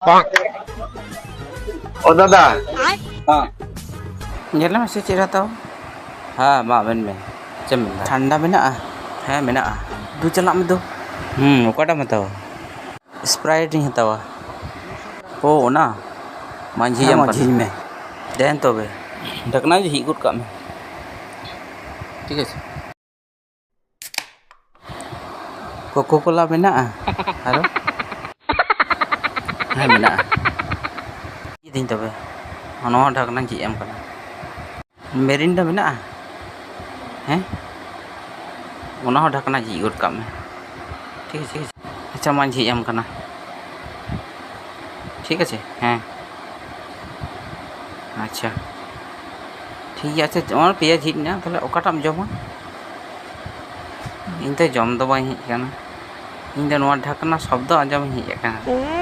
ओ दादा हाँ Nyala masih cerita tahu? हाँ मा बेन में चम Tanda bina ah? है मेना Du jalak medu. ओकाटा मताओ Sprite ni tahu? ओ ना मांझी जम Mau कर jadi me. देन तो बे ढकना जो ही गुड का में ठीक है Coca-Cola bina ah? Halo? है मेना ये दिन तो बे ono ढकना जी एम करना Merinda bina ah? हैं ono ढकना जी गुड का में ठीक है अच्छा मांझी एम करना ठीक है हैं अच्छा ठीक है अच्छा और पिया झीट ना ताहले ओकाटाम जमा इन तो जम दो बाई हेज काना इन दो नोआ ढकना शब्द आंजम हेज काना